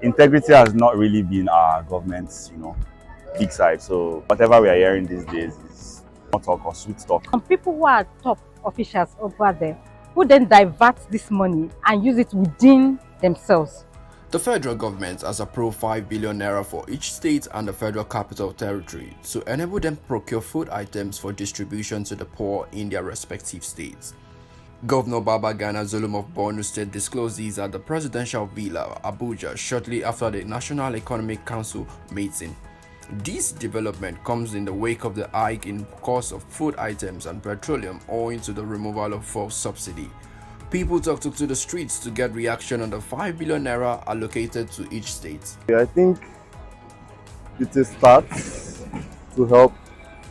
integrity has not really been our government's, big side. So whatever we are hearing these days is small talk or sweet talk. Some people who are top officials over there who then divert this money and use it within themselves. The federal government has approved 5 billion naira for each state and the Federal Capital Territory to enable them procure food items for distribution to the poor in their respective states. Governor Babagana Zulum of Borno State disclosed these at the Presidential Villa, Abuja, shortly after the National Economic Council meeting. This development comes in the wake of the hike in cost of food items and petroleum owing to the removal of fuel subsidy. People took to the streets to get reaction on the 5 billion naira allocated to each state. I think it is start to help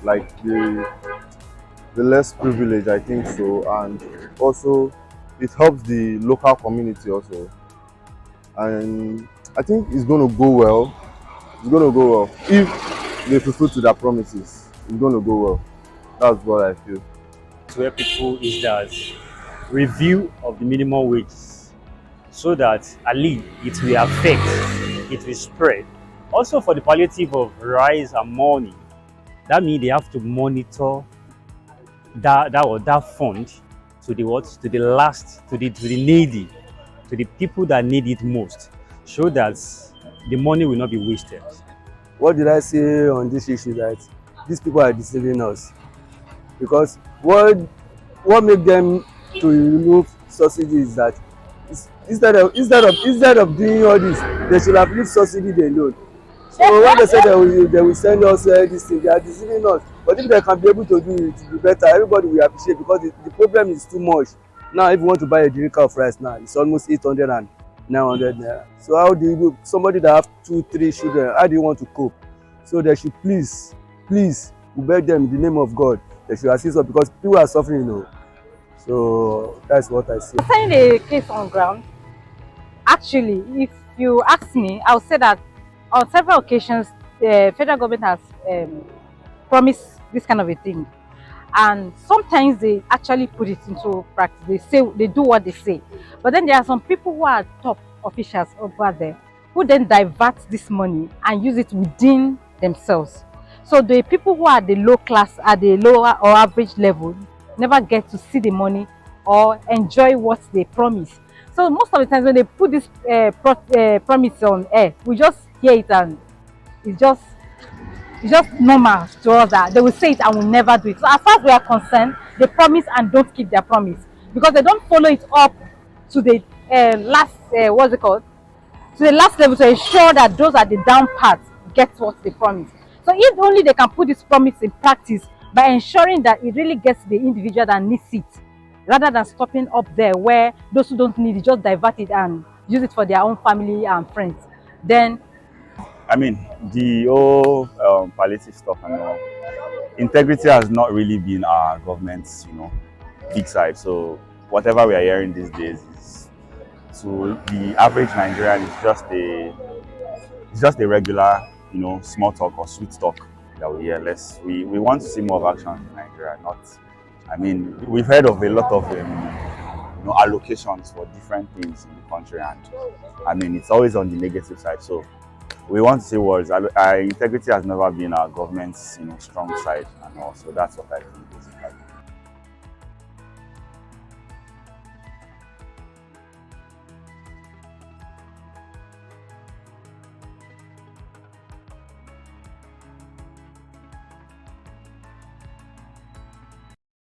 like the less privileged, I think so, and also it helps the local community also. And I think it's going to go well. It's going to go well if they fulfill to their promises. It's going to go well. That's what I feel. To help people is that review of the minimum wages so that at least it will affect, it will spread. Also for the palliative of rice and money, that means they have to monitor that fund to the what, to the last, to the needy, to the people that need it most, so that the money will not be wasted. What did I say on this issue? That these people are deceiving us, because what make them to remove subsidies that instead of doing all this, they should have left subsidy alone. So when they say they will send us this thing, they are deceiving us. But if they can be able to do it, it will be better. Everybody will appreciate, because the problem is too much. Now, if you want to buy a drink of rice now, it's almost 800 and 900 naira. So how do you do? Somebody that have 2-3 children, how do you want to cope? So they should please, we beg them in the name of God, they should assist us, because people are suffering, So that's what I say. Concerning the case on ground, actually, if you ask me, I would say that on several occasions, the federal government has promised this kind of a thing, and sometimes they actually put it into practice. They do what they say, but then there are some people who are top officials over there who then divert this money and use it within themselves. So the people who are the low class, at the lower or average level, never get to see the money or enjoy what they promise. So most of the times when they put this promise on air, we just hear it and it's just normal to us that they will say it and will never do it. So as far as we are concerned, they promise and don't keep their promise, because they don't follow it up to the last to the last level, to ensure that those at the down part get what they promise. So if only they can put this promise in practice by ensuring that it really gets the individual that needs it, rather than stopping up there where those who don't need it just divert it and use it for their own family and friends, then I mean, the whole palliative stuff and all, integrity has not really been our government's, big side. So whatever we are hearing these days is, to the average Nigerian, it's just a regular, small talk or sweet talk that we hear. We want to see more of action in Nigeria. We've heard of a lot of allocations for different things in the country, and it's always on the negative side. So we want to see words. Integrity has never been our government's strong side, and also that's what I think.